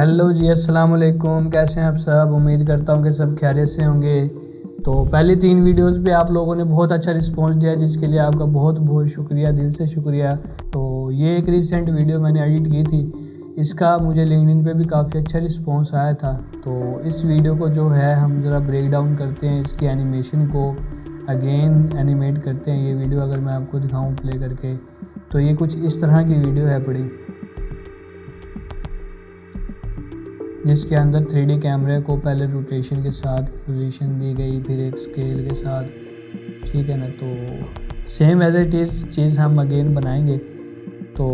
Hello जी, अस्सलाम वालेकुम। कैसे हैं आप सब? उम्मीद करता हूँ कि सब खैरियत से होंगे। तो पहली 3 वीडियोस पे आप लोगों ने बहुत अच्छा रिस्पांस दिया, जिसके लिए आपका बहुत बहुत शुक्रिया, दिल से शुक्रिया। तो ये एक रिसेंट वीडियो मैंने एडिट की थी, इसका मुझे लिंक्डइन पे भी काफ़ी अच्छा रिस्पांस आया था। तो इस वीडियो को जो है हम ज़रा ब्रेक डाउन करते हैं, इसकी एनिमेशन को अगेन एनिमेट करते हैं। ये वीडियो अगर मैं आपको दिखाऊँ प्ले करके, तो ये कुछ इस तरह की वीडियो है बड़ी, जिसके अंदर 3D कैमरे को पहले रोटेशन के साथ पोजीशन दी गई, फिर एक स्केल के साथ, ठीक है ना। तो सेम एज इट इज़ चीज़ हम अगेन बनाएंगे। तो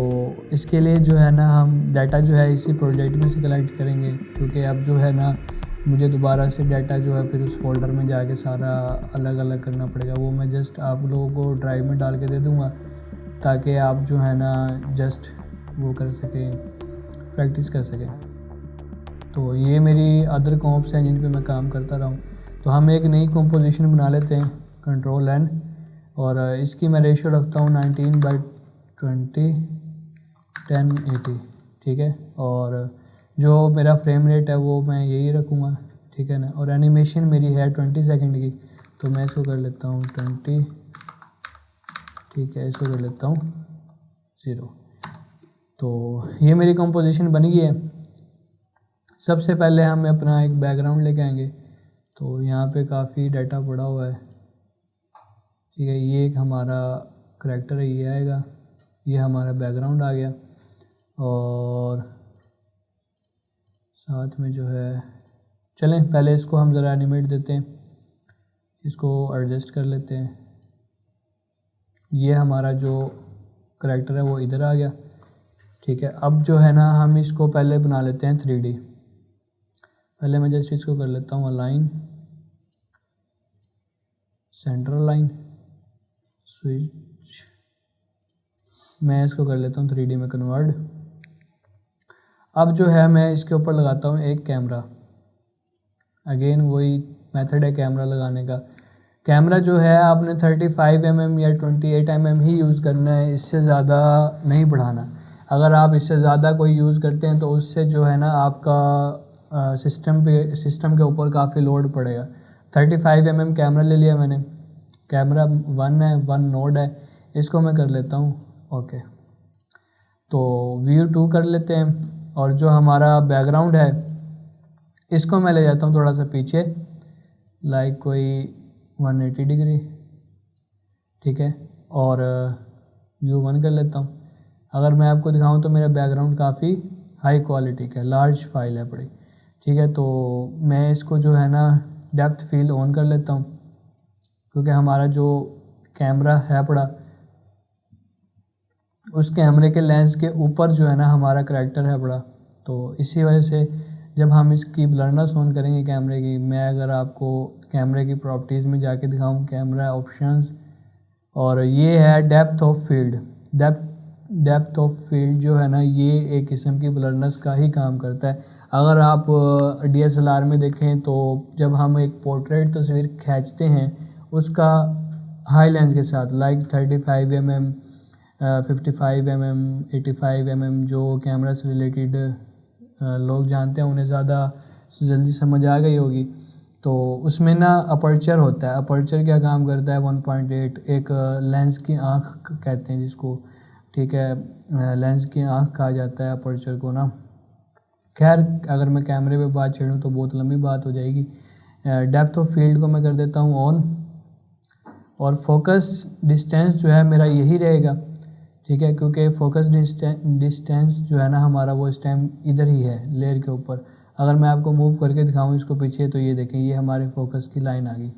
इसके लिए जो है ना हम डाटा जो है इसी प्रोजेक्ट में से कलेक्ट करेंगे, क्योंकि अब जो है ना मुझे दोबारा से डाटा जो है फिर उस फोल्डर में जाके सारा अलग अलग करना पड़ेगा। वो मैं जस्ट आप लोगों को ड्राइव में डाल के दे दूँगा, ताकि आप जो है ना जस्ट वो कर सकें, प्रैक्टिस कर सकें। तो ये मेरी अदर कॉम्प्स हैं जिन पे मैं काम करता रहा हूँ। तो हम एक नई कंपोजिशन बना लेते हैं, कंट्रोल N, और इसकी मैं रेशियो रखता हूँ 19/20 1080, ठीक है। और जो मेरा फ्रेम रेट है वो मैं यही रखूँगा, ठीक है ना। और एनिमेशन मेरी है 20 सेकंड की, तो मैं इसको कर लेता हूँ 20, ठीक है। इसको कर लेता हूँ 0। तो ये मेरी कंपोजिशन बन गई है। सबसे पहले हम अपना एक बैकग्राउंड लेके आएंगे। तो यहाँ पे काफ़ी डाटा पड़ा हुआ है, ठीक है। ये एक हमारा करैक्टर है, ये आएगा, ये हमारा बैकग्राउंड आ गया। और साथ में जो है, चलें पहले इसको हम ज़रा एनिमेट देते हैं, इसको एडजस्ट कर लेते हैं। ये हमारा जो करैक्टर है वो इधर आ गया, ठीक है। अब जो है ना हम इसको पहले बना लेते हैं 3D। पहले मैं जस्ट इसको कर लेता हूँ अलाइन, सेंटर लाइन, स्विच, मैं इसको कर लेता हूँ 3D में कन्वर्ट। अब जो है मैं इसके ऊपर लगाता हूँ एक कैमरा। अगेन वही मेथड है कैमरा लगाने का। कैमरा जो है आपने 35 mm या 28 mm ही यूज़ करना है, इससे ज़्यादा नहीं बढ़ाना। अगर आप इससे ज़्यादा कोई यूज़ करते हैं तो उससे जो है ना आपका सिस्टम के ऊपर काफ़ी लोड पड़ेगा। 35 mm कैमरा ले लिया मैंने, कैमरा 1 है, 1 नोड है, इसको मैं कर लेता हूँ ओके। तो व्यू 2 कर लेते हैं। और जो हमारा बैकग्राउंड है इसको मैं ले जाता हूँ थोड़ा सा पीछे, लाइक कोई 180 डिग्री, ठीक है। और व्यू 1 कर लेता हूँ। अगर मैं आपको दिखाऊँ तो मेरा बैकग्राउंड काफ़ी हाई क्वालिटी का लार्ज फाइल है बड़ी, ठीक है। तो मैं इसको जो है ना डेप्थ फील ऑन कर लेता हूँ, क्योंकि हमारा जो कैमरा है बड़ा, उस कैमरे के लेंस के ऊपर जो है ना हमारा करैक्टर है बड़ा। तो इसी वजह से जब हम इसकी ब्लरनेस ऑन करेंगे कैमरे की, मैं अगर आपको कैमरे की प्रॉपर्टीज़ में जाके दिखाऊँ, कैमरा ऑप्शंस, और ये है depth of field. Depth of field जो है ना ये एक किस्म की ब्लरनेस का ही काम करता है। अगर आप DSLR में देखें तो जब हम एक पोर्ट्रेट तस्वीर खींचते हैं उसका हाई लेंस के साथ, लाइक 35 mm 55 mm 85 mm, जो कैमरा से रिलेटेड लोग जानते हैं उन्हें ज़्यादा जल्दी समझ आ गई होगी। तो उसमें ना अपर्चर होता है। अपर्चर क्या काम करता है? 1.8 एक लेंस की आँख कहते हैं जिसको, ठीक है। लेंस की आँख कहा जाता है अपर्चर को ना। खैर अगर मैं कैमरे पे बात छेड़ूँ तो बहुत लंबी बात हो जाएगी। डेप्थ ऑफ फील्ड को मैं कर देता हूँ ऑन, और फोकस डिस्टेंस जो है मेरा यही रहेगा, ठीक है, क्योंकि फोकस डिस्टेंस जो है ना हमारा वो इस टाइम इधर ही है लेयर के ऊपर। अगर मैं आपको मूव करके दिखाऊं इसको पीछे, तो ये देखें ये हमारे फोकस की लाइन आ गई।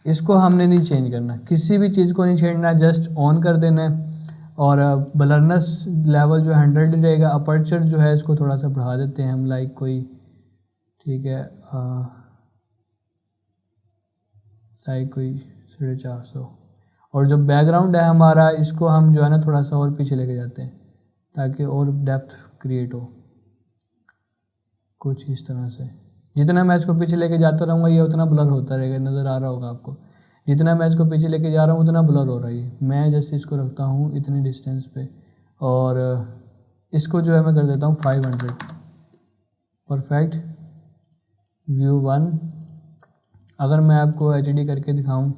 इसको हमने नहीं चेंज करना, किसी भी चीज़ को नहीं छेड़ना, जस्ट ऑन कर देना है। और ब्लरनेस लेवल जो 100 रहेगा। अपर्चर जो है इसको थोड़ा सा बढ़ा देते हैं हम, लाइक कोई, ठीक है, लाइक कोई 450। और जो बैकग्राउंड है हमारा इसको हम जो है ना थोड़ा सा और पीछे लेके जाते हैं, ताकि और डेप्थ क्रिएट हो कुछ इस तरह से। जितना मैं इसको पीछे लेके जाता रहूँगा ये उतना ब्लर होता रहेगा, नज़र आ रहा होगा आपको। जितना मैं इसको पीछे लेके जा रहा हूँ उतना ब्लर हो रहा है। मैं जैसे इसको रखता हूँ इतनी डिस्टेंस पे, और इसको जो है मैं कर देता हूँ 500, परफेक्ट व्यू 1। अगर मैं आपको HD करके दिखाऊं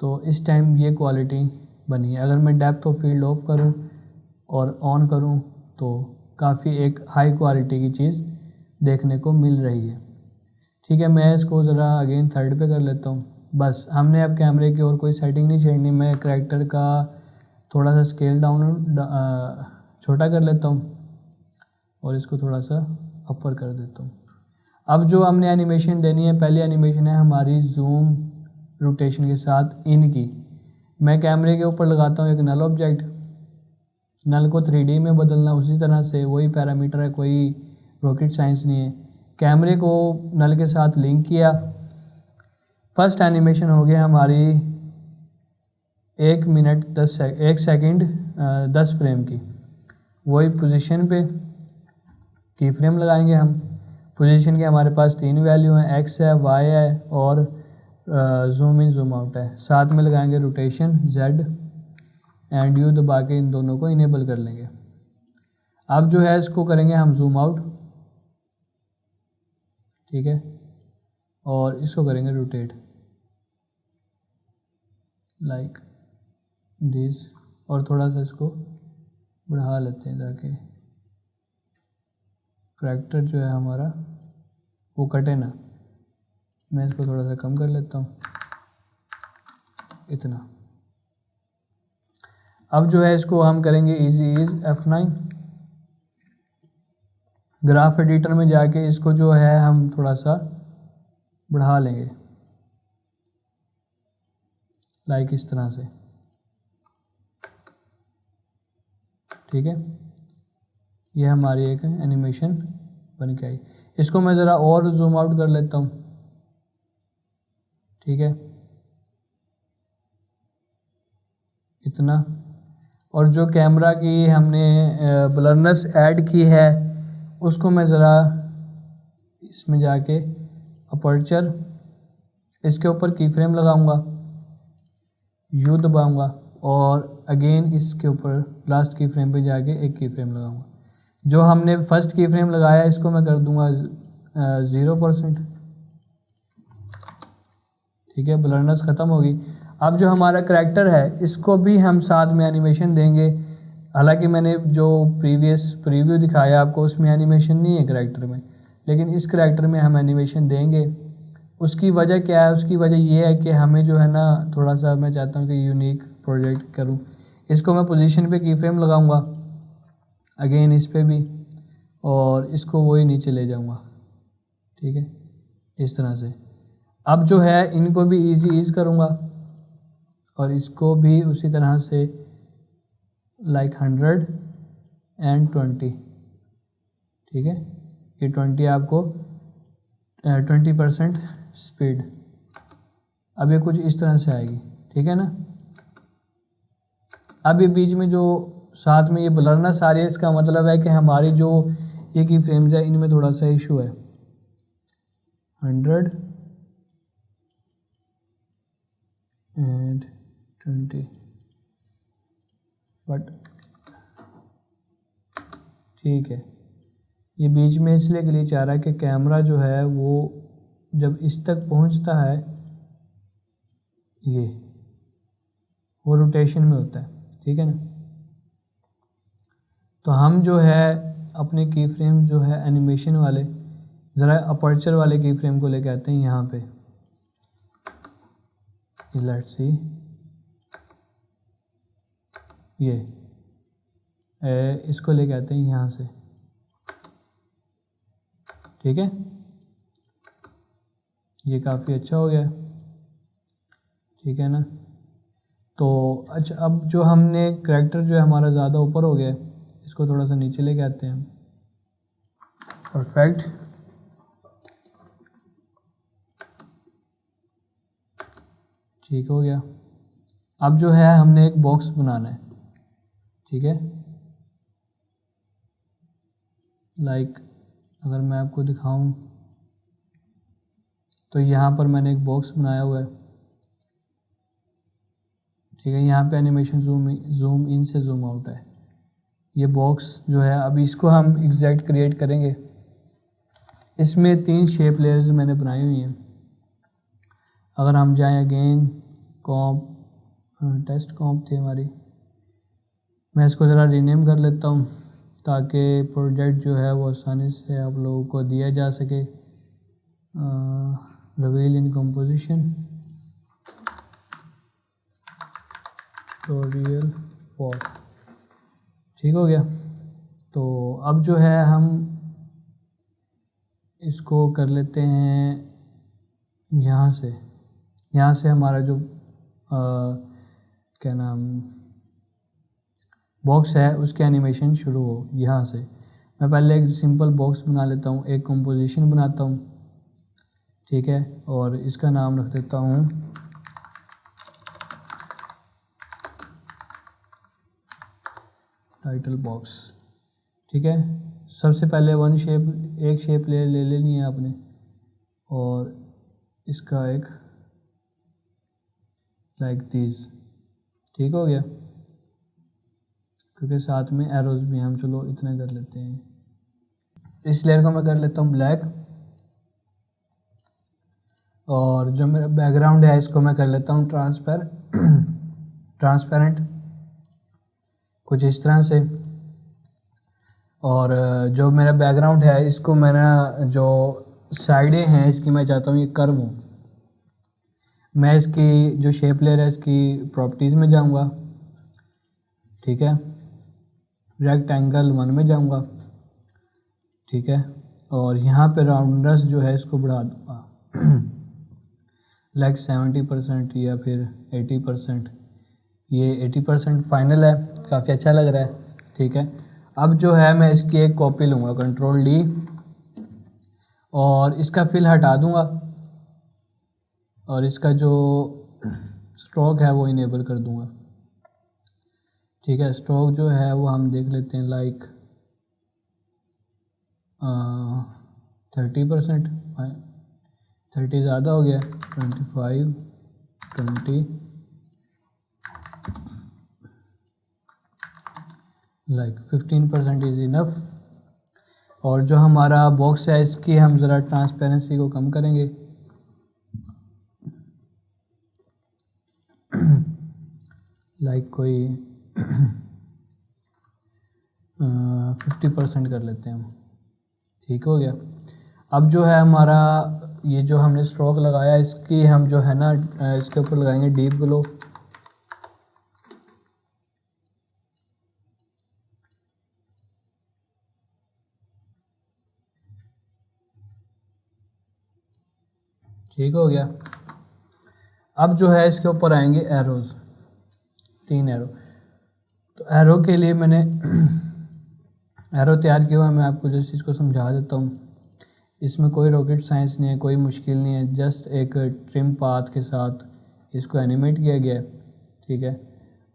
तो इस टाइम ये क्वालिटी बनी है। अगर मैं डेप्थ ऑफ फील्ड ऑफ करूं और ऑन करूं तो काफ़ी एक हाई क्वालिटी की चीज़ देखने को मिल रही है। ठीक है, मैं इसको ज़रा अगेन थर्ड पे कर लेता हूँ। बस हमने अब कैमरे की और कोई सेटिंग नहीं छेड़नी। मैं करैक्टर का थोड़ा सा स्केल डाउन छोटा कर लेता हूँ और इसको थोड़ा सा अपर कर देता हूँ। अब जो हमने एनिमेशन देनी है, पहली एनिमेशन है हमारी जूम रोटेशन के साथ इन की। मैं कैमरे के ऊपर लगाता हूँ एक नल ऑब्जेक्ट, नल को 3D में बदलना उसी तरह से, वही पैरामीटर है, कोई रॉकेट साइंस नहीं है। कैमरे को नल के साथ लिंक किया। फर्स्ट एनिमेशन हो गया हमारी 1 सेकंड 10 फ्रेम की। वही पोजीशन पे की फ्रेम लगाएंगे हम। पोजीशन के हमारे पास 3 वैल्यू हैं, एक्स है, वाई है और जूम इन जूम आउट है। साथ में लगाएंगे रोटेशन जेड एंड यू दबा के इन दोनों को इनेबल कर लेंगे। अब जो है इसको करेंगे हम जूम आउट, ठीक है, और इसको करेंगे रोटेट लाइक दिस, और थोड़ा सा इसको बढ़ा लेते हैं ताकि करैक्टर जो है हमारा वो कटे ना। मैं इसको थोड़ा सा कम कर लेता हूँ, इतना। अब जो है इसको हम करेंगे easy is F9। Graph editor में जाके इसको जो है हम थोड़ा सा बढ़ा लेंगे लाइक इस तरह से, ठीक है। ये हमारी एक एनिमेशन बन के आई। इसको मैं ज़रा और जूम आउट कर लेता हूँ, ठीक है, इतना। और जो कैमरा की हमने ब्लरनेस ऐड की है उसको मैं ज़रा इसमें जाके अपर्चर, इसके ऊपर की फ्रेम लगाऊंगा, यू दबाऊंगा और अगेन इसके ऊपर लास्ट की फ्रेम पे जाके एक की फ्रेम लगाऊंगा। जो हमने फर्स्ट की फ्रेम लगाया इसको मैं कर दूंगा 0%, ठीक है, ब्लरनेस ख़त्म होगी। अब जो हमारा करैक्टर है इसको भी हम साथ में एनिमेशन देंगे। हालांकि मैंने जो प्रीवियस प्रीव्यू दिखाया आपको उसमें एनिमेशन नहीं है करैक्टर में, लेकिन इस करैक्टर में हम एनिमेशन देंगे। उसकी वजह क्या है? उसकी वजह ये है कि हमें जो है ना थोड़ा सा मैं चाहता हूँ कि यूनिक प्रोजेक्ट करूँ। इसको मैं पोजीशन पे की फ्रेम लगाऊंगा, अगेन इस पे भी, और इसको वही नीचे ले जाऊंगा, ठीक है, इस तरह से। अब जो है इनको भी इजी ईज करूँगा और इसको भी उसी तरह से लाइक 120, ठीक है। ये 20 आपको 20% स्पीड। अब ये कुछ इस तरह से आएगी, ठीक है ना। अब ये बीच में जो साथ में ये ब्लरनेस आ रही है, इसका मतलब है कि हमारी जो ये की फ्रेम्स है इनमें थोड़ा सा इशू है। 100 and 20 बट ठीक है। ये बीच में इसलिए के लिए चाह रहा है कि कैमरा जो है वो जब इस तक पहुंचता है ये वो रोटेशन में होता है, ठीक है ना। तो हम जो है अपने की फ्रेम जो है एनिमेशन वाले ज़रा अपर्चर वाले की फ्रेम को लेके आते हैं यहाँ पे। लेट्स सी, ये इसको लेके आते हैं यहाँ से, ठीक है। ये काफ़ी अच्छा हो गया, ठीक है ना। तो अच्छा, अब जो हमने करैक्टर जो है हमारा ज़्यादा ऊपर हो गया, इसको थोड़ा सा नीचे लेके आते हैं हम। परफेक्ट, ठीक हो गया। अब जो है हमने एक बॉक्स बनाना है, ठीक है। लाइक अगर मैं आपको दिखाऊं तो यहाँ पर मैंने एक बॉक्स बनाया हुआ है, ठीक है। यहाँ पे एनिमेशन जूम इन से जूम आउट है। ये बॉक्स जो है अब इसको हम एग्जैक्ट क्रिएट करेंगे। इसमें 3 शेप लेयर्स मैंने बनाई हुई हैं। अगर हम जाएं अगेन कॉम्प, टेस्ट कॉम्प थी हमारी, मैं इसको ज़रा रीनेम कर लेता हूँ ताकि प्रोजेक्ट जो है वो आसानी से आप लोगों को दिया जा सके। रिवील इन कंपोजिशन ट्यूटोरियल 4, ठीक हो गया। तो अब जो है हम इसको कर लेते हैं यहाँ से हमारा जो क्या नाम बॉक्स है उसकी एनिमेशन शुरू हो। यहाँ से मैं पहले एक सिंपल बॉक्स बना लेता हूँ, एक कंपोजिशन बनाता हूँ, ठीक है, और इसका नाम रख देता हूँ टाइटल बॉक्स, ठीक है। सबसे पहले एक शेप ले लेनी है आपने और इसका एक लाइक दिस, ठीक हो गया, क्योंकि साथ में एरोज भी हम चलो इतना कर लेते हैं। इस लेयर को मैं कर लेता हूँ ब्लैक और जो मेरा बैकग्राउंड है इसको मैं कर लेता हूँ ट्रांसपेरेंट कुछ इस तरह से। और जो मेरा बैकग्राउंड है इसको मैंने जो साइडें हैं इसकी मैं चाहता हूँ ये कर्व हो। मैं इसकी जो शेप लेयर है इसकी प्रॉपर्टीज़ में जाऊँगा, ठीक है, रेक्टेंगल 1 में जाऊँगा, ठीक है, और यहाँ पे राउंडनेस जो है इसको बढ़ा दूँगा लाइक 70% या फिर 80%। ये 80% फाइनल है, काफ़ी अच्छा लग रहा है, ठीक है। अब जो है मैं इसकी एक कॉपी लूँगा, कंट्रोल डी, और इसका फिल हटा दूँगा और इसका जो स्ट्रोक है वो इनेबल कर दूँगा, ठीक है। स्ट्रोक जो है वो हम देख लेते हैं लाइक 30%, 30 ज़्यादा हो गया, 25, 20 लाइक 15% इज़ इनफ। और जो हमारा बॉक्स है इसकी हम ज़रा ट्रांसपेरेंसी को कम करेंगे लाइक कोई 50% कर लेते हैं हम, ठीक हो गया। अब जो है हमारा ये जो हमने स्ट्रोक लगाया इसकी हम जो है ना इसके ऊपर लगाएंगे डीप ग्लो, ठीक हो गया। अब जो है इसके ऊपर आएंगे एरोज़, 3 एरो। तो एरो के लिए मैंने एरो तैयार किया हुआ है, मैं आपको जिस चीज़ को समझा देता हूँ। इसमें कोई रॉकेट साइंस नहीं है, कोई मुश्किल नहीं है, जस्ट एक ट्रिम पाथ के साथ इसको एनिमेट किया गया है, ठीक है।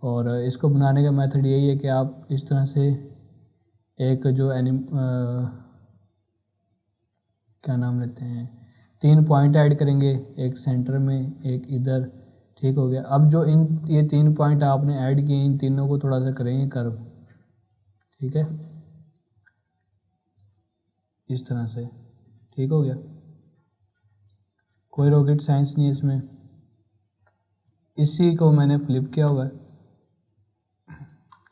और इसको बनाने का मेथड यही है कि आप इस तरह से एक जो क्या नाम लेते हैं 3 पॉइंट ऐड करेंगे, एक सेंटर में एक इधर, ठीक हो गया। अब जो ये 3 पॉइंट आपने ऐड किए इन तीनों को थोड़ा सा करेंगे कर्व, ठीक है, इस तरह से, ठीक हो गया। कोई रॉकेट साइंस नहीं है इसमें, इसी को मैंने फ्लिप किया हुआ है,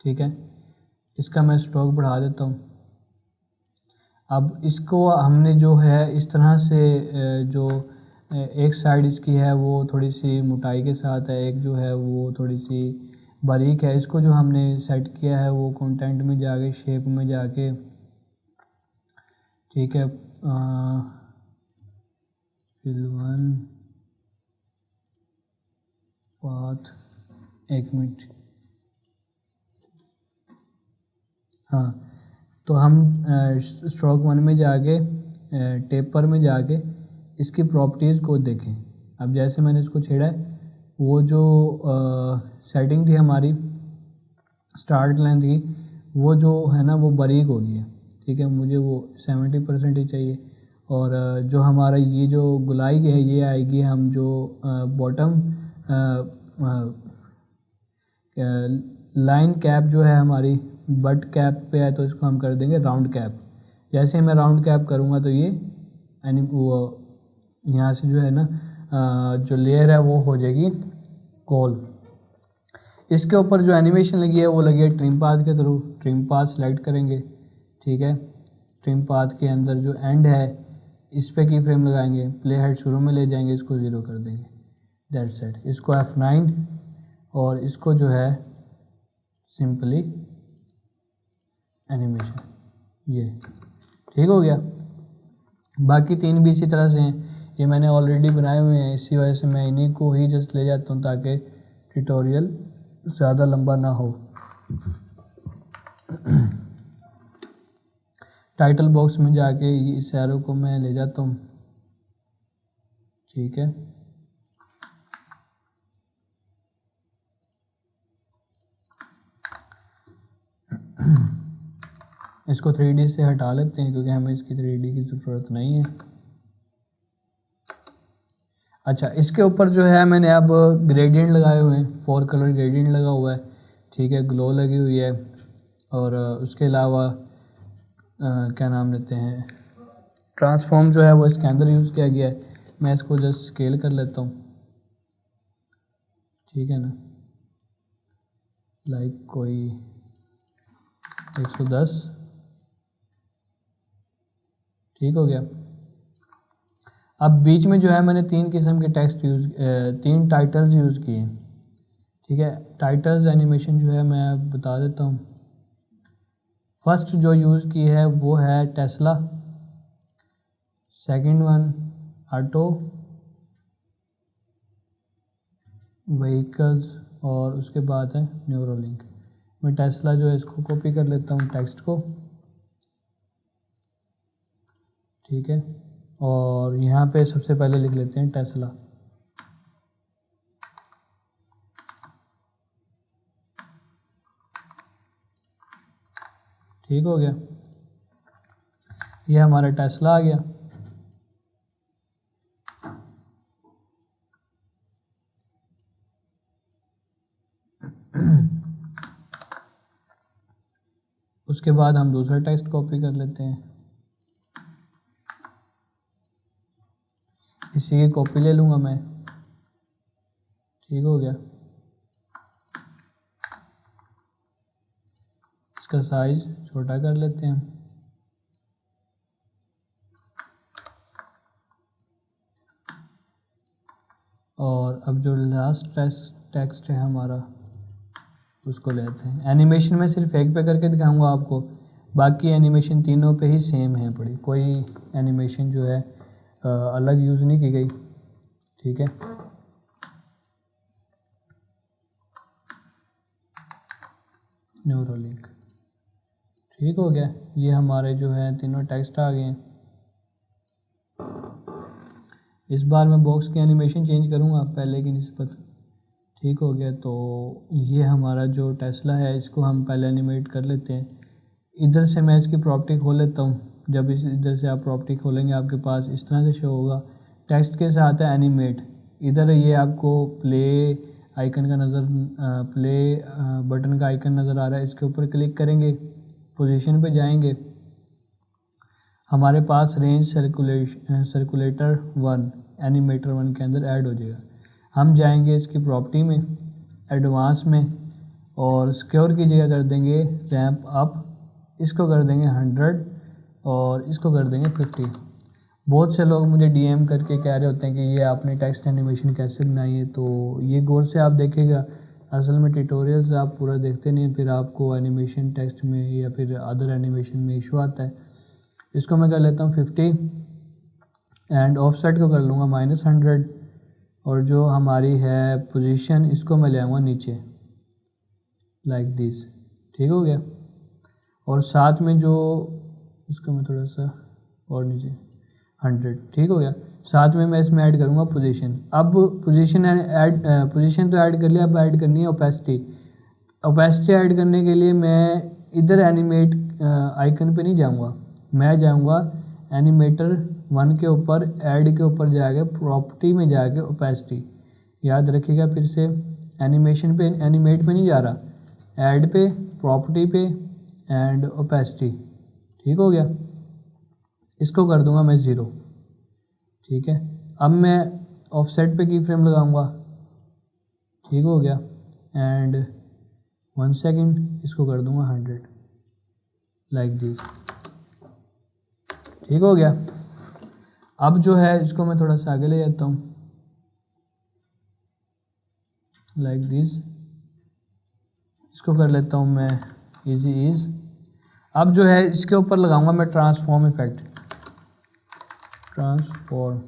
ठीक है। इसका मैं स्ट्रोक बढ़ा देता हूँ। अब इसको हमने जो है इस तरह से जो एक साइड इसकी है वो थोड़ी सी मोटाई के साथ है, एक जो है वो थोड़ी सी बारीक है। इसको जो हमने सेट किया है वो कंटेंट में जाके शेप में जाके, ठीक है, फिल 1 पाथ, 1 मिनट, हाँ। तो हम स्ट्रोक 1 में जाके टेपर में जाके इसकी प्रॉपर्टीज़ को देखें। अब जैसे मैंने इसको छेड़ा है वो जो सेटिंग थी हमारी स्टार्ट लेंथ की वो जो है ना वो बारीक हो गई है, ठीक है, मुझे वो 70% ही चाहिए। और जो हमारा ये जो गुलाई है ये आएगी हम जो बॉटम लाइन कैप जो है हमारी बट कैप पे है तो इसको हम कर देंगे राउंड कैप। जैसे मैं राउंड कैप करूँगा तो ये वो यहाँ से जो है ना जो लेयर है वो हो जाएगी कॉल। इसके ऊपर जो एनिमेशन लगी है वो लगी है ट्रिम पाथ के थ्रू। ट्रिम पाथ सेलेक्ट करेंगे, ठीक है। ट्रिम पाथ के अंदर जो एंड है इस पे की फ्रेम लगाएंगे, प्ले हेड शुरू में ले जाएंगे, इसको 0 कर देंगे, दैट्स इट। इसको F9 और इसको जो है सिंपली एनिमेशन, ये ठीक हो गया। बाकी 3 भी इसी तरह से हैं, ये मैंने ऑलरेडी बनाए हुए हैं, इसी वजह से मैं इन्हीं को ही जस्ट ले जाता हूँ ताकि ट्यूटोरियल ज़्यादा लंबा ना हो। टाइटल बॉक्स में जाके इस एरो को मैं ले जाता हूँ, ठीक है। इसको 3D से हटा लेते हैं क्योंकि हमें इसकी 3D की ज़रूरत नहीं है। अच्छा, इसके ऊपर जो है मैंने अब ग्रेडियंट लगाए हुए हैं, 4 कलर ग्रेडियंट लगा हुआ है, ठीक है। ग्लो लगी हुई है और उसके अलावा क्या नाम लेते हैं, ट्रांसफॉर्म जो है वो इसके अंदर यूज़ किया गया है। मैं इसको जस्ट स्केल कर लेता हूँ, ठीक है ना, लाइक कोई 110, ठीक हो गया। अब बीच में जो है मैंने 3 किस्म के टेक्स्ट यूज़ 3 टाइटल्स यूज़ किए हैं, ठीक है। टाइटल्स एनिमेशन जो है मैं बता देता हूँ। फर्स्ट जो यूज़ की है वो है Tesla, second one auto vehicles और उसके बाद है न्यूरोलिंक। मैं टेस्ला जो है इसको कॉपी कर लेता हूँ टेक्स्ट को, ठीक है। और यहाँ पे सबसे पहले लिख लेते हैं टेस्ला, ठीक हो गया। ये हमारा टेस्ला आ गया। उसके बाद हम दूसरा टेक्स्ट कॉपी कर लेते हैं, इसी की कॉपी ले लूँगा मैं, ठीक हो गया। इसका साइज छोटा कर लेते हैं, और अब जो लास्ट टेक्स्ट है हमारा उसको लेते हैं। एनिमेशन में सिर्फ एक पे करके दिखाऊंगा आपको, बाकी एनिमेशन तीनों पे ही सेम है पड़ी, कोई एनिमेशन जो है अलग यूज़ नहीं की गई, ठीक है। न्यूरोलिंक, ठीक हो गया। ये हमारे जो है तीनों टेक्स्ट आ गए हैं। इस बार मैं बॉक्स की एनिमेशन चेंज करूँगा पहले की निस्बत, ठीक हो गया। तो ये हमारा जो टेस्ला है इसको हम पहले एनिमेट कर लेते हैं। इधर से मैं इसकी प्रॉपर्टी खोल लेता हूँ। जब इस इधर से आप प्रॉपर्टी खोलेंगे आपके पास इस तरह से शो होगा, टेक्स्ट के साथ है एनिमेट। इधर ये आपको प्ले आइकन का प्ले बटन का आइकन नज़र आ रहा है, इसके ऊपर क्लिक करेंगे, पोजीशन पे जाएंगे, हमारे पास रेंज सर्कुलेटर 1 एनिमेटर 1 के अंदर ऐड हो जाएगा। हम जाएंगे इसकी प्रॉपर्टी में, एडवांस में, और सिक्योर की जगह कर देंगे रैंप अप, इसको कर देंगे 100 और इसको कर देंगे 50। बहुत से लोग मुझे डीएम करके कह रहे होते हैं कि ये आपने टेक्स्ट एनिमेशन कैसे बनाई है, तो ये गौर से आप देखेगा। असल में ट्यूटोरियल्स आप पूरा देखते नहीं, फिर आपको एनिमेशन टेक्स्ट में या फिर अदर एनिमेशन में इशू आता है। इसको मैं कर लेता हूँ 50 एंड ऑफसेट को कर लूँगा -100, और जो हमारी है पोजीशन इसको मैं ले आऊँगा नीचे लाइक दिस, ठीक हो गया। और साथ में जो इसको मैं थोड़ा सा और नीचे 100, ठीक हो गया। साथ में मैं इसमें ऐड करूँगा पोजीशन। अब पोजीशन तो ऐड कर लिया, अब ऐड करनी है ओपेसिटी। ओपेसिटी ऐड करने के लिए मैं इधर एनिमेट आइकन पे नहीं जाऊँगा, मैं जाऊँगा एनिमेटर 1 के ऊपर, ऐड के ऊपर जाके प्रॉपर्टी में जाके ओपेसिटी, याद रखिएगा फिर से, एनिमेशन पे एनिमेट पे नहीं जा रहा, ऐड पे, प्रॉपर्टी पे एंड ओपेसिटी, ठीक हो गया। इसको कर दूंगा मैं 0, ठीक है, अब मैं ऑफसेट पे की फ्रेम लगाऊंगा, ठीक हो गया, एंड 1 सेकेंड इसको कर दूंगा 100 लाइक दिस, ठीक हो गया। अब जो है इसको मैं थोड़ा सा आगे ले जाता हूँ लाइक दिस, इसको कर लेता हूँ मैं इजी ईज। अब जो है इसके ऊपर लगाऊंगा मैं ट्रांसफॉर्म इफेक्ट, ट्रांसफॉर्म,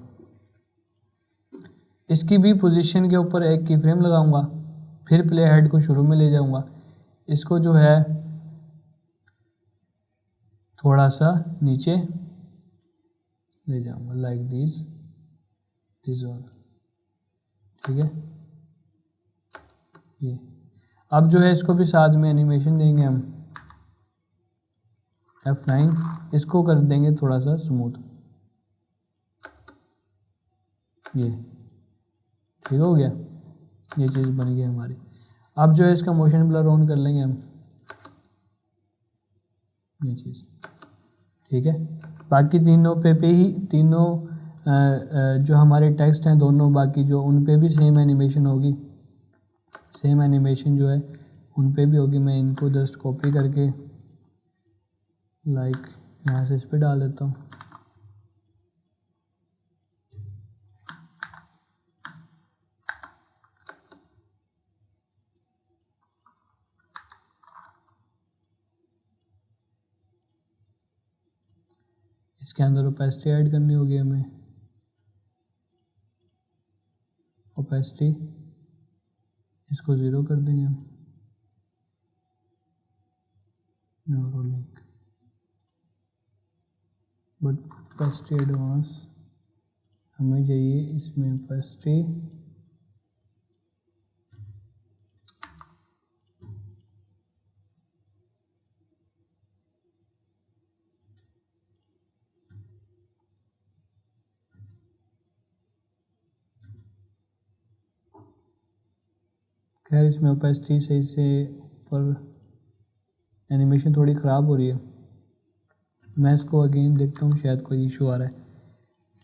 इसकी भी पोजीशन के ऊपर एक की फ्रेम लगाऊंगा, फिर प्ले हेड को शुरू में ले जाऊंगा, इसको जो है थोड़ा सा नीचे ले जाऊंगा लाइक दिस ऑल, ठीक है ये। अब जो है इसको भी साथ में एनिमेशन देंगे हम, F9, इसको कर देंगे थोड़ा सा स्मूथ, ये ठीक हो गया, ये चीज़ बन गई हमारी। अब जो है इसका मोशन ब्लर ऑन कर लेंगे हम, ये चीज़, ठीक है। बाकी तीनों पे ही तीनों जो हमारे टेक्स्ट हैं दोनों, बाकी जो उन पे भी सेम एनिमेशन होगी, सेम एनिमेशन जो है उन पे भी होगी। मैं इनको जस्ट कॉपी करके लाइक यहाँ से इस पर डाल देता हूँ, इसके अंदर ओपेसिटी ऐड करनी होगी हमें, ओपेसिटी इसको 0 कर देंगे हम, न्यूरोलिंक, बट ओपेसिटी एडवांस हमें चाहिए, इसमें ओपेसिटी खैर इसमें ओपेसिटी सही से ऊपर, एनिमेशन थोड़ी ख़राब हो रही है, मैं इसको अगेन देखता हूँ, शायद कोई इशू आ रहा है।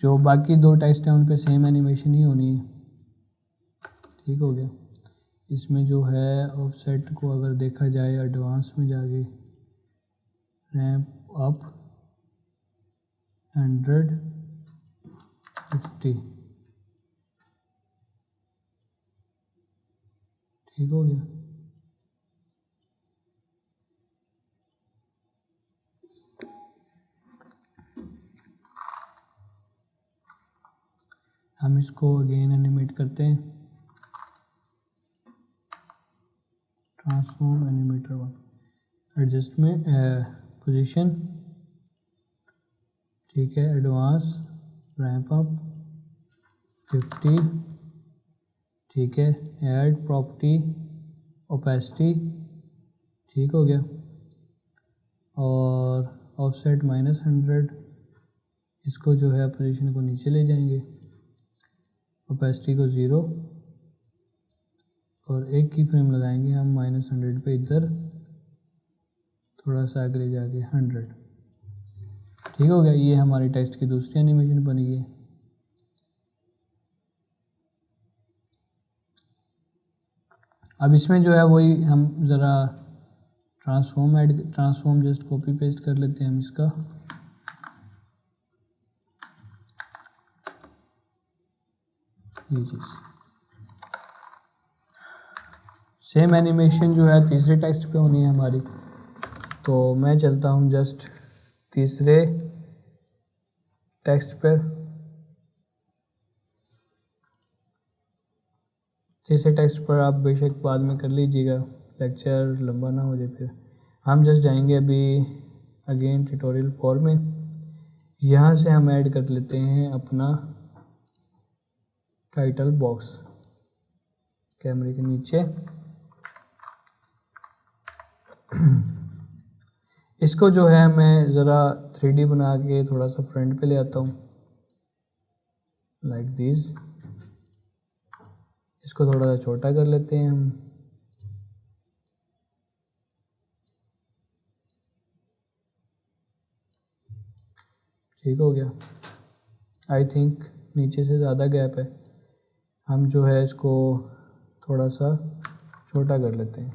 जो बाकी दो टेक्स्ट हैं उन पे सेम एनिमेशन ही होनी है, ठीक हो गया। इसमें जो है ऑफसेट को अगर देखा जाए एडवांस में जाके रैंप अप 150, ठीक हो गया। हम इसको अगेन एनिमेट करते हैं, ट्रांसफॉर्म एनिमेटर 1, एडजस्टमेंट पोजीशन, ठीक है, एडवांस रैंप अप 50, ठीक है, ऐड प्रॉपर्टी ओपेसिटी, ठीक हो गया, और ऑफसेट -100, इसको जो है पोजीशन को नीचे ले जाएंगे, ओपेसिटी को 0, और एक की फ्रेम लगाएंगे हम -100 पे, इधर थोड़ा सा आगे ले जाके 100, ठीक हो गया। ये हमारी टेक्स्ट की दूसरी एनिमेशन बनी है। अब इसमें जो है वही हम ज़रा ट्रांसफॉर्म जस्ट कॉपी पेस्ट कर लेते हैं हम इसका, ये चीज़ सेम एनिमेशन जो है तीसरे टेक्स्ट पे होनी है हमारी। तो मैं चलता हूँ जस्ट तीसरे टेक्स्ट पर, तीसरे टेक्स्ट पर आप बेशक बाद में कर लीजिएगा, लेक्चर लंबा ना हो जाए। फिर हम जस्ट जाएंगे अभी अगेन ट्यूटोरियल 4 में, यहाँ से हम ऐड कर लेते हैं अपना टाइटल बॉक्स कैमरे के नीचे। इसको जो है मैं ज़रा 3D बना के थोड़ा सा फ्रंट पे ले आता हूँ लाइक दिस, इसको थोड़ा सा छोटा कर लेते हैं हम, ठीक हो गया। आई थिंक नीचे से ज़्यादा गैप है, हम जो है इसको थोड़ा सा छोटा कर लेते हैं।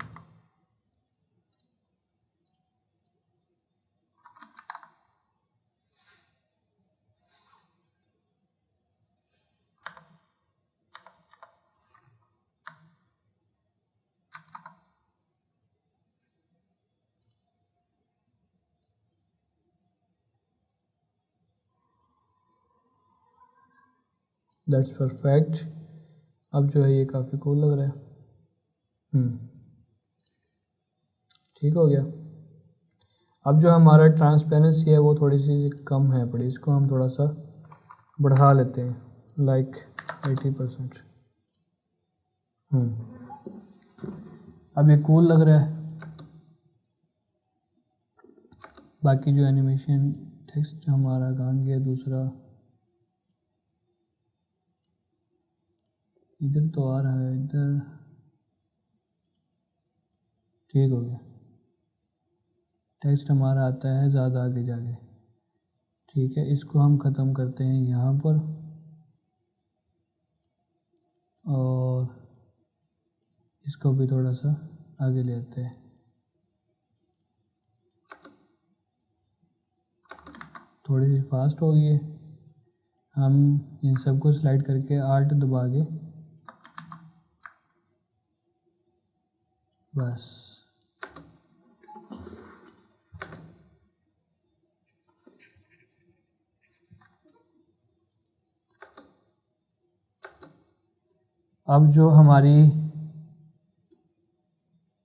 That's perfect. अब जो है ये काफ़ी कूल लग रहा है। ठीक हो गया। अब जो हमारा ट्रांसपेरेंसी है वो थोड़ी सी कम है पड़ी, इसको हम थोड़ा सा बढ़ा लेते हैं, लाइक 80%। अब ये कूल लग रहा है। बाकी जो एनिमेशन टेक्स्ट हमारा कहाँ गया दूसरा, इधर तो आ रहा है, इधर ठीक हो गया। टेक्स्ट हमारा आता है ज़्यादा आगे जाके। ठीक है, इसको हम ख़त्म करते हैं यहाँ पर और इसको भी थोड़ा सा आगे ले आते हैं। थोड़ी सी फास्ट हो गई है। हम इन सबको स्लाइड करके आल्ट दबा के बस अब जो हमारी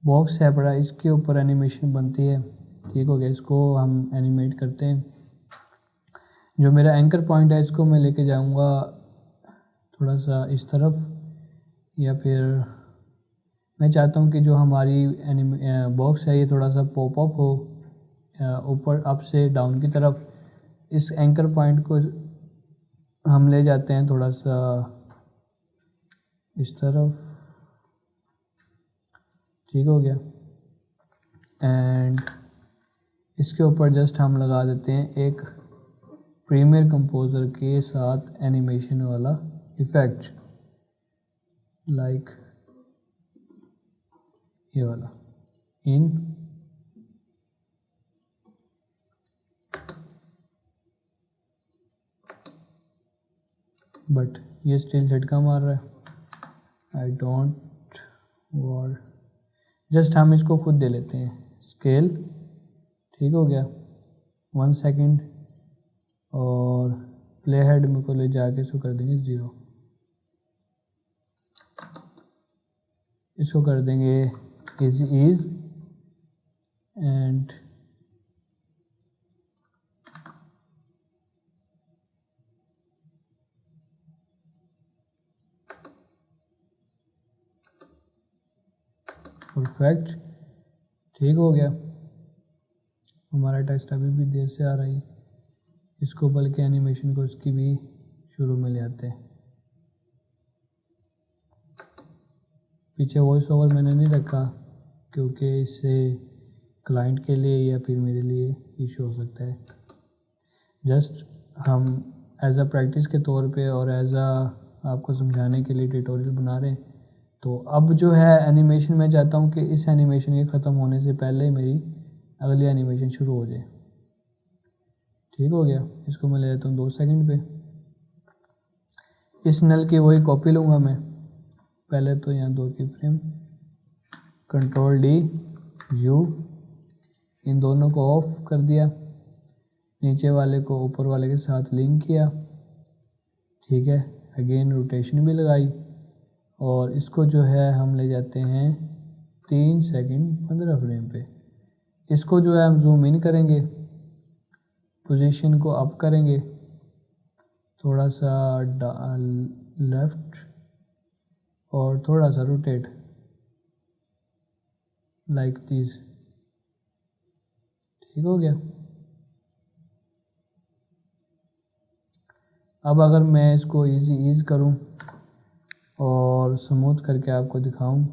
बॉक्स है बड़ा, इसके ऊपर एनिमेशन बनती है। ठीक हो गया, इसको हम एनिमेट करते हैं। जो मेरा एंकर पॉइंट है इसको मैं लेके जाऊंगा थोड़ा सा इस तरफ, या फिर मैं चाहता हूँ कि जो हमारी बॉक्स है ये थोड़ा सा पॉप अप हो ऊपर, अप से डाउन की तरफ। इस एंकर पॉइंट को हम ले जाते हैं थोड़ा सा इस तरफ। ठीक हो गया। एंड इसके ऊपर जस्ट हम लगा देते हैं एक प्रीमियर कंपोज़र के साथ एनिमेशन वाला इफ़ेक्ट, लाइक ये वाला इन। बट ये स्टिल झटका मार रहा है, आई डोंट वांट। जस्ट हम इसको खुद दे लेते हैं स्केल। ठीक हो गया, 1 सेकेंड और प्ले हेड में को ले जाके इसको कर देंगे 0। इसको कर देंगे इजी ईज एंड परफेक्ट। ठीक हो गया। हमारा टेक्स्ट अभी भी देर से आ रही है, इसको बल्कि एनिमेशन को इसकी भी शुरू में ले आते हैं। पीछे वॉइस ओवर मैंने नहीं रखा क्योंकि इससे क्लाइंट के लिए या फिर मेरे लिए इशू हो सकता है। जस्ट हम एज अ प्रैक्टिस के तौर पे और एज अ आपको समझाने के लिए ट्यूटोरियल बना रहे हैं। तो अब जो है एनिमेशन मैं चाहता हूँ कि इस एनिमेशन के ख़त्म होने से पहले मेरी अगली एनिमेशन शुरू हो जाए। ठीक हो गया, इसको मैं ले लेता हूँ 2 सेकंड पे। इस नल की वही कॉपी लूँगा मैं। पहले तो यहाँ 2 की फ्रेम, कंट्रोल डी यू, इन दोनों को ऑफ कर दिया, नीचे वाले को ऊपर वाले के साथ लिंक किया। ठीक है, अगेन रोटेशन भी लगाई और इसको जो है हम ले जाते हैं 3 सेकंड 15 फ्रेम पे। इसको जो है हम जूम इन करेंगे, पोजीशन को अप करेंगे थोड़ा सा लेफ्ट और थोड़ा सा रोटेट लाइक दिस। ठीक हो गया। अब अगर मैं इसको इजी ईज करूं और स्मूथ करके आपको दिखाऊं,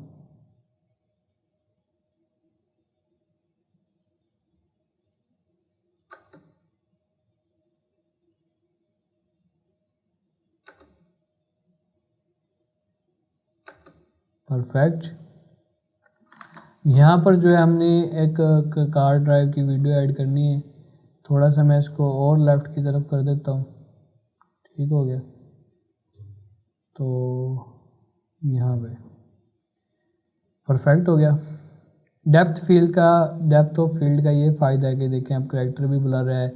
परफेक्ट। यहाँ पर जो है हमने एक कार ड्राइव की वीडियो ऐड करनी है। थोड़ा सा मैं इसको और लेफ़्ट की तरफ कर देता हूँ। ठीक हो गया। तो यहाँ पे परफेक्ट हो गया। डेप्थ ऑफ फील्ड का ये फ़ायदा है कि देखें अब करैक्टर भी ब्लर है,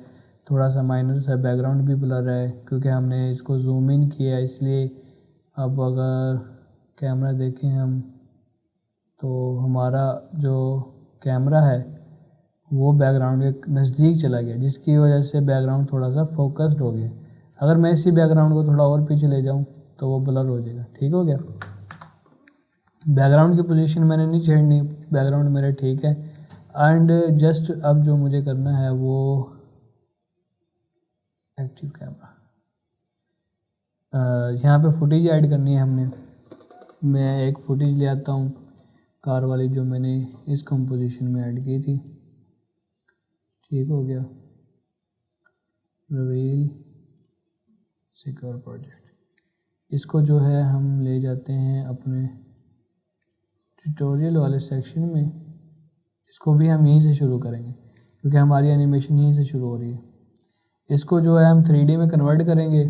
थोड़ा सा माइनर सा बैकग्राउंड भी ब्लर है, क्योंकि हमने इसको जूम इन किया इसलिए। अब अगर कैमरा देखें हम तो हमारा जो कैमरा है वो बैकग्राउंड के नज़दीक चला गया, जिसकी वजह से बैकग्राउंड थोड़ा सा फोकस्ड हो गया। अगर मैं इसी बैकग्राउंड को थोड़ा और पीछे ले जाऊं तो वो ब्लर हो जाएगा। ठीक हो गया। बैकग्राउंड की पोजीशन मैंने नहीं छेड़नी, बैकग्राउंड मेरा ठीक है। एंड जस्ट अब जो मुझे करना है वो एक्टिव कैमरा, यहाँ पे फुटेज ऐड करनी है हमने। मैं एक फुटेज ले आता हूँ कार वाली, जो मैंने इस कंपोजिशन में ऐड की थी। ठीक हो गया। रिवील सिक्योर प्रोजेक्ट, इसको जो है हम ले जाते हैं अपने ट्यूटोरियल वाले सेक्शन में। इसको भी हम यहीं से शुरू करेंगे क्योंकि हमारी एनिमेशन यहीं से शुरू हो रही है। इसको जो है हम 3D में कन्वर्ट करेंगे,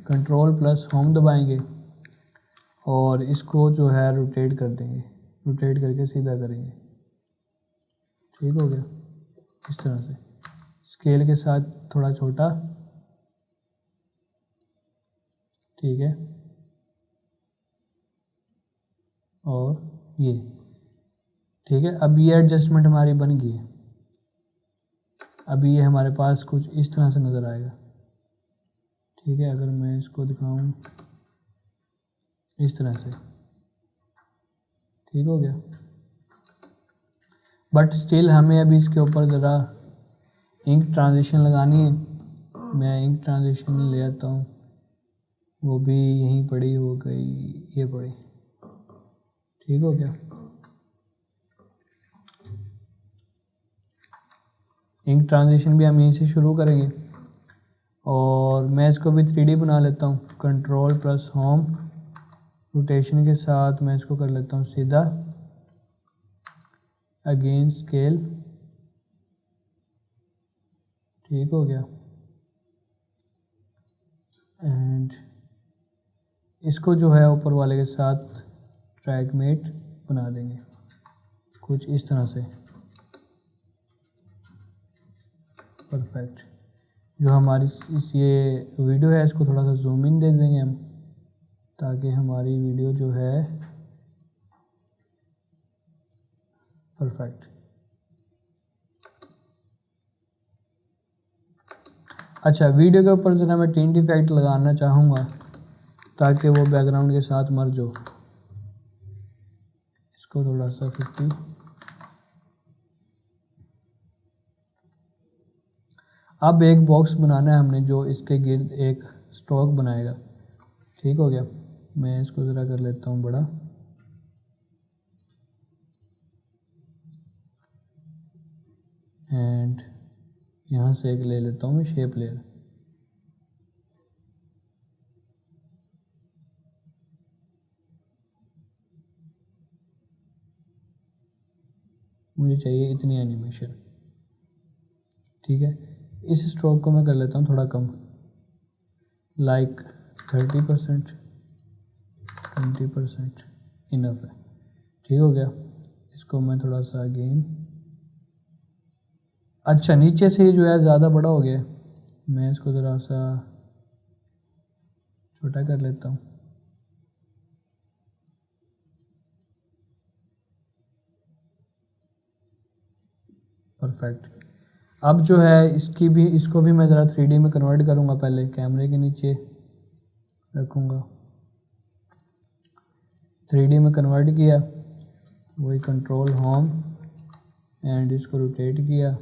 कंट्रोल प्लस होम दबाएंगे और इसको जो है रोटेट कर देंगे, रोटेट करके सीधा करेंगे। ठीक हो गया। इस तरह से स्केल के साथ थोड़ा छोटा। ठीक है। और ये ठीक है। अब ये एडजस्टमेंट हमारी बन गई है। अभी ये हमारे पास कुछ इस तरह से नज़र आएगा। ठीक है। अगर मैं इसको दिखाऊं इस तरह से, ठीक हो गया। बट स्टिल हमें अभी इसके ऊपर ज़रा इंक ट्रांजिशन लगानी है। मैं इंक ट्रांजिशन ले आता हूँ, वो भी यहीं पड़ी हो गई, ये पड़ी। ठीक हो गया। इंक ट्रांजिशन भी हम यहीं से शुरू करेंगे और मैं इसको भी 3D बना लेता हूँ। कंट्रोल प्लस होम, रोटेशन के साथ मैं इसको कर लेता हूँ सीधा। Again scale. ठीक हो गया। एंड इसको जो है ऊपर वाले के साथ ट्रैक मेट बना देंगे कुछ इस तरह से। परफेक्ट। जो हमारी ये वीडियो है इसको थोड़ा सा जूम इन दे देंगे हम, ताकि हमारी वीडियो जो है परफेक्ट। अच्छा, वीडियो के ऊपर ज़रा मैं टिंट इफेक्ट लगाना चाहूँगा ताकि वो बैकग्राउंड के साथ मर्ज हो। इसको थोड़ा सा 50। अब एक बॉक्स बनाना है हमने जो इसके गिर्द एक स्ट्रोक बनाएगा। ठीक हो गया। मैं इसको ज़रा कर लेता हूँ बड़ा। एंड यहाँ से एक ले लेता हूँ मैं शेप लेयर। मुझे चाहिए इतनी एनिमेशन। ठीक है। इस स्ट्रोक को मैं कर लेता हूँ थोड़ा कम, लाइक 30%, 20% इनफ है। ठीक हो गया। इसको मैं थोड़ा सा अगेन, अच्छा नीचे से जो है ज़्यादा बड़ा हो गया, मैं इसको ज़रा सा छोटा कर लेता हूँ। परफेक्ट। अब जो है इसको भी मैं ज़रा 3D में कन्वर्ट करूँगा। पहले कैमरे के नीचे रखूँगा, 3D में कन्वर्ट किया, वही कंट्रोल होम एंड इसको रोटेट किया।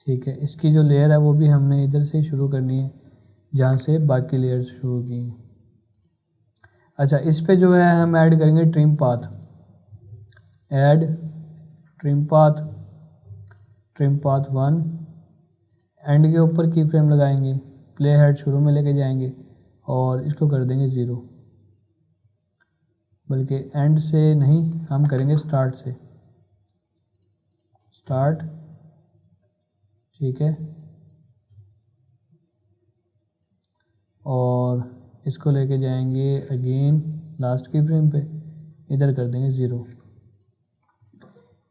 ठीक है। इसकी जो लेयर है वो भी हमने इधर से शुरू करनी है जहाँ से बाकी लेयर्स शुरू की हैं। अच्छा, इस पे जो है हम ऐड करेंगे trim path. Add trim path, trim path 1, and के ऊपर की फ्रेम लगाएंगे, प्ले हेड शुरू में लेके जाएंगे और इसको कर देंगे 0, बल्कि एंड से नहीं, हम करेंगे स्टार्ट से, स्टार्ट, ठीक है। और इसको लेके जाएंगे अगेन लास्ट की फ्रेम पे, इधर कर देंगे 0,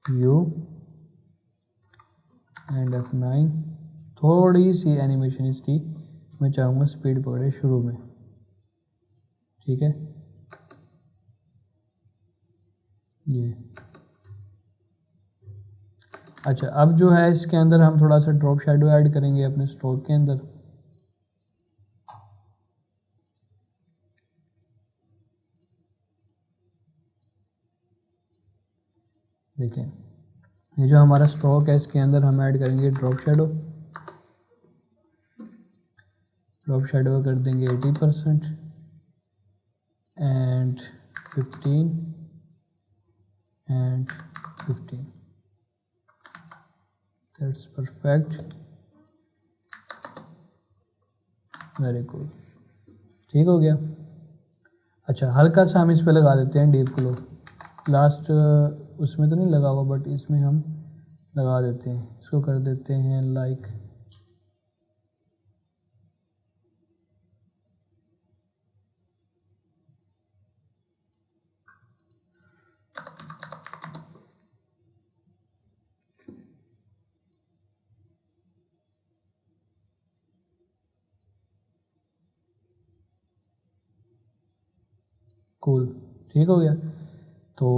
U एंड F9। थोड़ी सी एनिमेशन इसकी मैं चाहूँगा स्पीड पकड़े शुरू में, ठीक है। ये अच्छा, अब जो है इसके अंदर हम थोड़ा सा ड्रॉप शैडो ऐड करेंगे अपने स्ट्रोक के अंदर। देखें, ये जो हमारा स्ट्रोक है इसके अंदर हम ऐड करेंगे ड्रॉप शैडो। ड्रॉप शैडो कर देंगे 80% and 15 and 15। That's perfect, very good, ठीक हो गया। अच्छा, हल्का सा हम इस पे लगा देते हैं डीप ग्लो, लास्ट उसमें तो नहीं लगा हुआ बट इसमें हम लगा देते हैं, इसको कर देते हैं लाइक कूल, ठीक हो गया। तो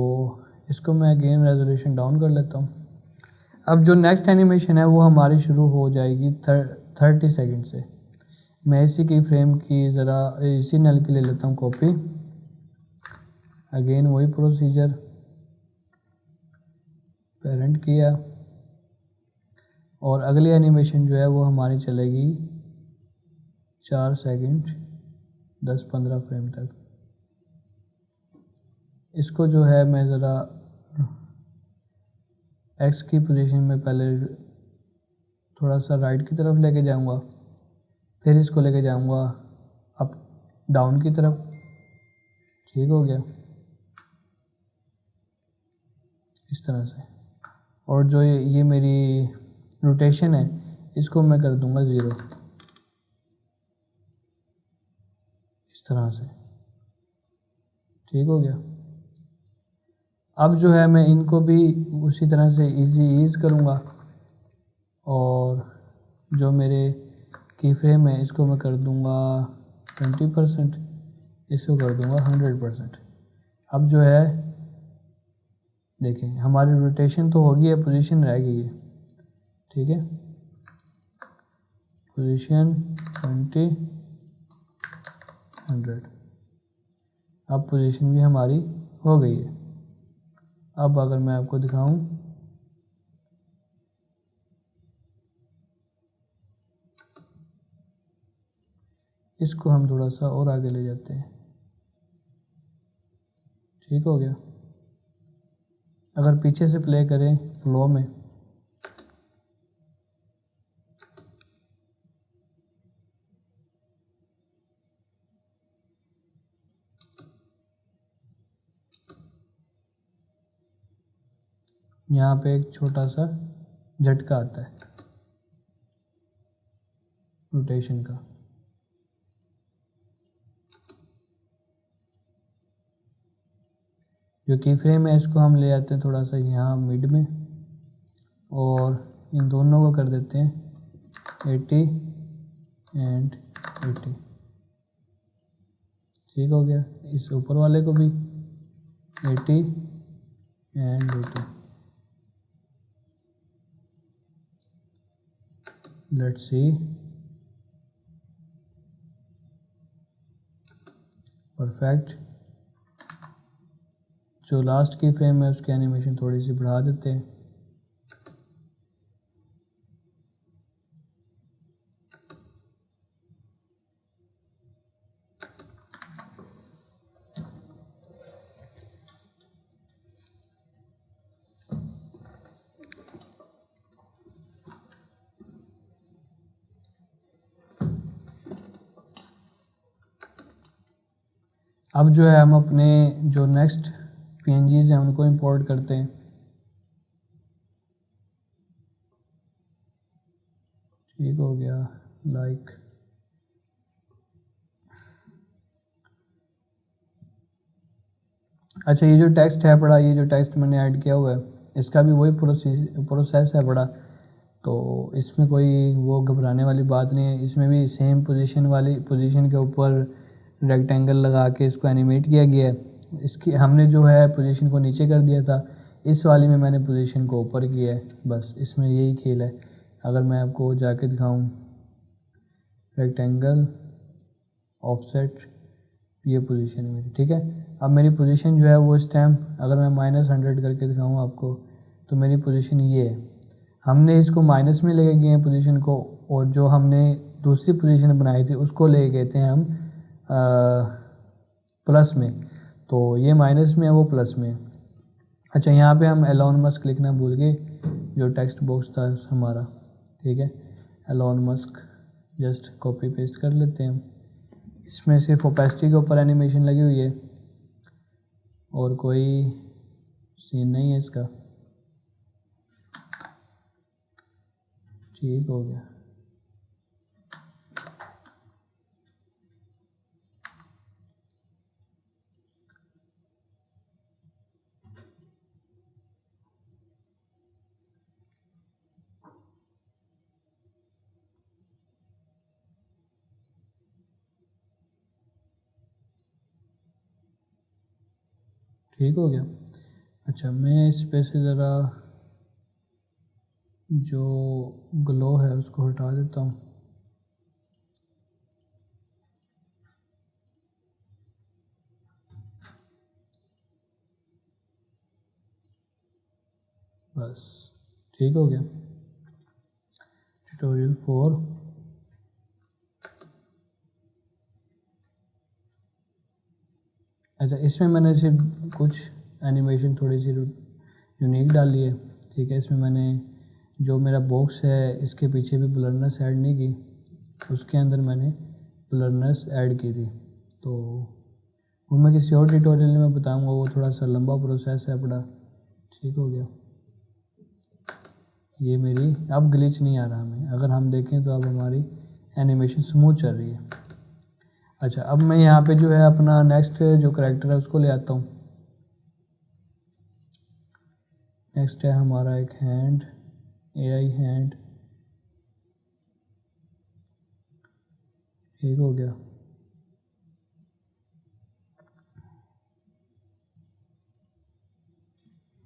इसको मैं अगेन रेजोल्यूशन डाउन कर लेता हूँ। अब जो नेक्स्ट एनिमेशन है वो हमारी शुरू हो जाएगी 30 सेकंड से। मैं इसी की फ्रेम की ज़रा इसी नल की ले लेता हूँ कॉपी, अगेन वही प्रोसीजर, पेरेंट किया, और अगली एनिमेशन जो है वो हमारी चलेगी 4 सेकंड 10-15 फ्रेम तक। इसको जो है मैं ज़रा एक्स की पोजीशन में पहले थोड़ा सा राइट की तरफ लेके जाऊंगा, फिर इसको लेके जाऊंगा अप डाउन की तरफ, ठीक हो गया, इस तरह से। और जो ये मेरी रोटेशन है इसको मैं कर दूंगा 0, इस तरह से, ठीक हो गया। अब जो है मैं इनको भी उसी तरह से ईज़ करूँगा, और जो मेरे की फ्रेम है इसको मैं कर दूँगा 20%, इसको कर दूँगा 100%। अब जो है देखें हमारी रोटेशन तो होगी है, पोजीशन रह गई है, ठीक है, पोजीशन 20 100। अब पोजीशन भी हमारी हो गई है। अब अगर मैं आपको दिखाऊं, इसको हम थोड़ा सा और आगे ले जाते हैं, ठीक हो गया। अगर पीछे से प्ले करें फ्लो में, यहाँ पे एक छोटा सा झटका आता है रोटेशन का, जो की फ्रेम है इसको हम ले आते हैं थोड़ा सा यहाँ मिड में, और इन दोनों को कर देते हैं 80 एंड 80, ठीक हो गया। इस ऊपर वाले को भी 80 एंड 80। Let's see, perfect. जो लास्ट की फ्रेम है उसकी एनिमेशन थोड़ी सी बढ़ा देते हैं, अब जो है हम अपने जो नेक्स्ट PNGs हैं उनको इंपोर्ट करते हैं। ठीक हो गया, लाइक अच्छा, ये जो टेक्स्ट है बड़ा, ये जो टेक्स्ट मैंने ऐड किया हुआ है इसका भी वही प्रोसेस है बड़ा, तो इसमें कोई वो घबराने वाली बात नहीं है। इसमें भी सेम पोजीशन के ऊपर रेक्टेंगल लगा के इसको एनिमेट किया गया है। इसकी हमने जो है पोजीशन को नीचे कर दिया था, इस वाली में मैंने पोजीशन को ऊपर किया है, बस इसमें यही खेल है। अगर मैं आपको जाके दिखाऊं, रेक्टेंगल ऑफसेट, ये पोजीशन मेरी, ठीक है। अब मेरी पोजीशन जो है वो इस टाइम अगर मैं -100 करके दिखाऊं आपको, तो मेरी पोजीशन ये है। हमने इसको माइनस में लेके गए हैं पोजीशन को, और जो हमने दूसरी पोजीशन बनाई थी उसको ले गए थे हम प्लस में, तो ये माइनस में है, वो प्लस में है। अच्छा, यहाँ पे हम एलोन मस्क लिखना भूल गए, जो टेक्स्ट बॉक्स था हमारा, ठीक है। Elon Musk just copy paste कर लेते हैं हम। इसमें सिर्फ ओपेसिटी के ऊपर एनिमेशन लगी हुई है और कोई सीन नहीं है इसका। ठीक हो गया। ठीक हो गया। अच्छा, मैं इस पे से ज़रा जो ग्लो है उसको हटा देता हूँ। बस ठीक हो गया। ट्यूटोरियल 4। अच्छा, इसमें मैंने सिर्फ कुछ एनिमेशन थोड़ी सी यूनिक डाली है, ठीक है। इसमें मैंने जो मेरा बॉक्स है इसके पीछे भी ब्लरनेस ऐड नहीं की, उसके अंदर मैंने ब्लरनेस ऐड की थी, तो वो मैं किसी और ट्यूटोरियल में बताऊंगा, वो थोड़ा सा लंबा प्रोसेस है बड़ा। ठीक हो गया। ये मेरी अब ग्लिच नहीं आ रहा हमें, अगर हम देखें तो अब हमारी एनिमेशन स्मूथ चल रही है। अच्छा, अब मैं यहाँ पे जो है अपना नेक्स्ट जो करैक्टर है उसको ले आता हूँ। नेक्स्ट है हमारा एक हैंड, AI हैंड। ठीक हो गया।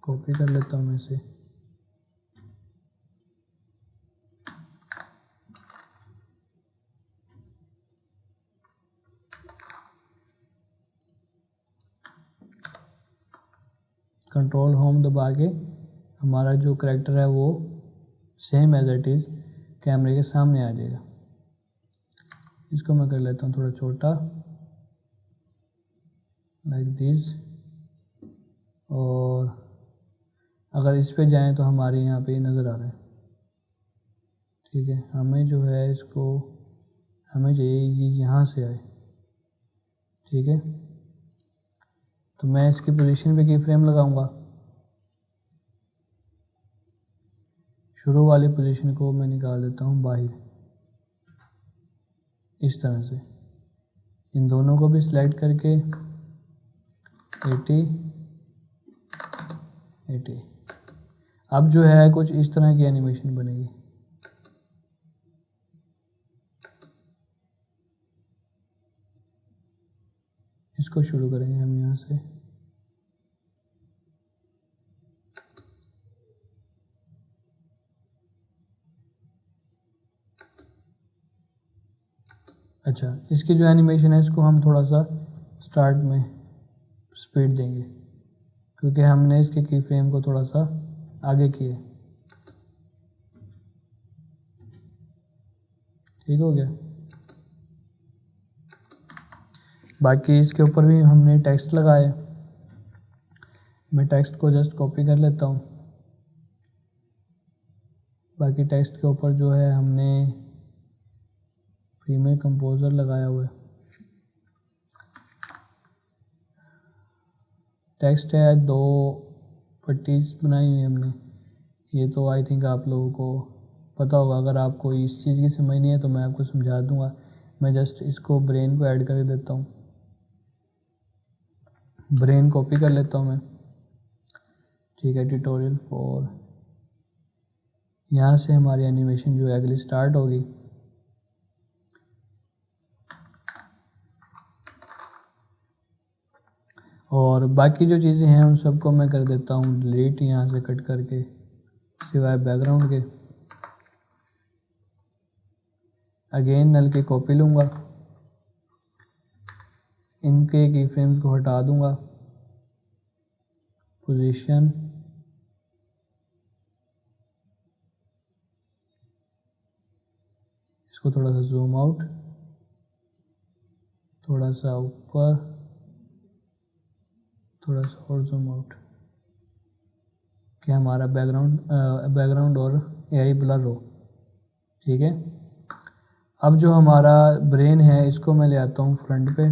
कॉपी कर लेता हूँ मैं इसे। कंट्रोल होम दबा के हमारा जो करैक्टर है वो सेम एज इट इज़ कैमरे के सामने आ जाएगा। इसको मैं कर लेता हूँ थोड़ा छोटा, लाइक दिस। और अगर इस पे जाएं तो हमारे यहाँ पे नज़र आ रहा है। ठीक है, हमें जो है इसको हमें चाहिए ये यहाँ से आए। ठीक है, तो मैं इसकी पोजीशन पे की फ्रेम लगाऊंगा। शुरू वाली पोजीशन को मैं निकाल देता हूँ बाहर, इस तरह से। इन दोनों को भी सिलेक्ट करके 80। अब जो है कुछ इस तरह की एनिमेशन बनेगी। इसको शुरू करेंगे हम यहाँ से। अच्छा, इसकी जो एनिमेशन है इसको हम थोड़ा सा स्टार्ट में स्पीड देंगे, क्योंकि हमने इसके की फ्रेम को थोड़ा सा आगे किए। ठीक हो गया। बाकी इसके ऊपर भी हमने टेक्स्ट लगाया। मैं टेक्स्ट को जस्ट कॉपी कर लेता हूँ। बाकी टेक्स्ट के ऊपर जो है हमने फीमेल कंपोजर लगाया हुआ है। टेक्स्ट है, 2 पट्टीज बनाई हुई हमने। ये तो आई थिंक आप लोगों को पता होगा। अगर आपको इस चीज़ की समझ नहीं है तो मैं आपको समझा दूंगा। मैं जस्ट इसको ब्रेन को ऐड कर देता हूँ, ब्रेन कॉपी कर लेता हूँ मैं। ठीक है, ट्यूटोरियल 4, यहाँ से हमारी एनिमेशन जो है अगली स्टार्ट होगी। और बाकी जो चीज़ें हैं उन सबको मैं कर देता हूँ डिलीट, यहाँ से कट करके, सिवाय बैकग्राउंड के। अगेन नल की कॉपी लूँगा, इनके की फ्रेम्स को हटा दूँगा, पोजीशन, इसको थोड़ा सा जूम आउट, थोड़ा सा ऊपर, थोड़ा सा और जूम आउट, कि हमारा बैकग्राउंड और एआई ब्लर हो। ठीक है, अब जो हमारा ब्रेन है इसको मैं ले आता हूँ फ्रंट पे,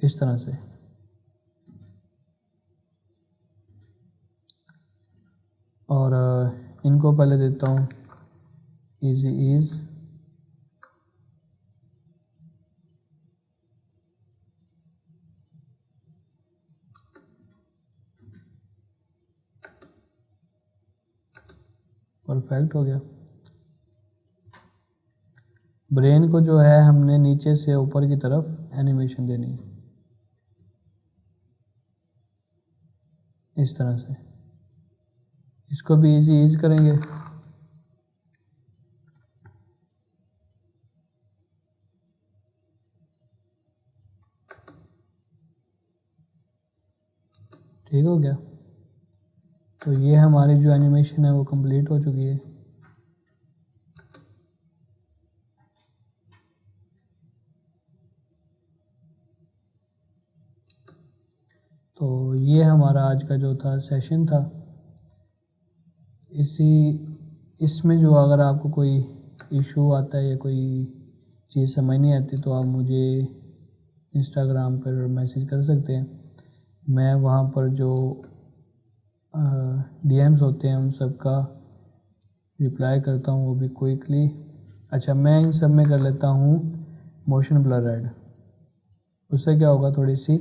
इस तरह से। और इनको पहले देता हूँ इजी ईज, परफेक्ट हो गया। ब्रेन को जो है हमने नीचे से ऊपर की तरफ एनिमेशन देनी है, इस तरह से। इसको भी इजी ईज करेंगे। ठीक हो गया। तो ये हमारी जो एनिमेशन है वो कंप्लीट हो चुकी है। तो ये हमारा आज का जो था सेशन था। इसमें जो अगर आपको कोई इशू आता है या कोई चीज़ समझ नहीं आती तो आप मुझे इंस्टाग्राम पर मैसेज कर सकते हैं। मैं वहाँ पर जो डीएम्स होते हैं उन सब का रिप्लाई करता हूँ, वो भी क्विकली। अच्छा, मैं इन सब में कर लेता हूँ मोशन ब्लर ऐड। उससे क्या होगा, थोड़ी सी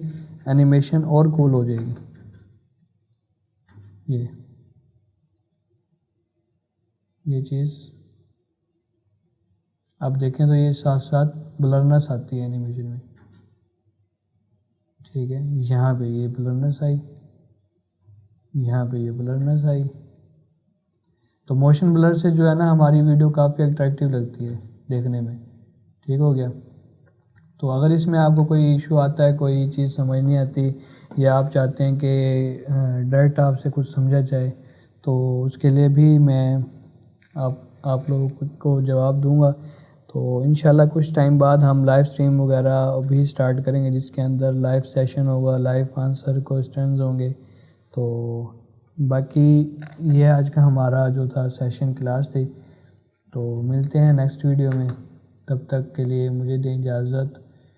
एनिमेशन और कूल हो जाएगी। ये चीज़ आप देखें तो ये साथ साथ ब्लरनेस आती है एनिमेशन में। ठीक है, यहाँ पे ये ब्लरनेस आई, यहाँ पे ये ब्लरनेस आई। तो मोशन ब्लर से जो है ना हमारी वीडियो काफ़ी अट्रैक्टिव लगती है देखने में। ठीक हो गया। तो अगर इसमें आपको कोई इशू आता है, कोई चीज़ समझ नहीं आती, या आप चाहते हैं कि डायरेक्ट आपसे कुछ समझा जाए, तो उसके लिए भी मैं आप लोगों को जवाब दूंगा। तो इंशाल्लाह कुछ टाइम बाद हम लाइव स्ट्रीम वगैरह भी स्टार्ट करेंगे, जिसके अंदर लाइव सेशन होगा, लाइव आंसर क्वेश्चंस होंगे। तो बाकी ये आज का हमारा जो था सेशन क्लास थी। तो मिलते हैं नेक्स्ट वीडियो में, तब तक के लिए मुझे दें इजाज़त।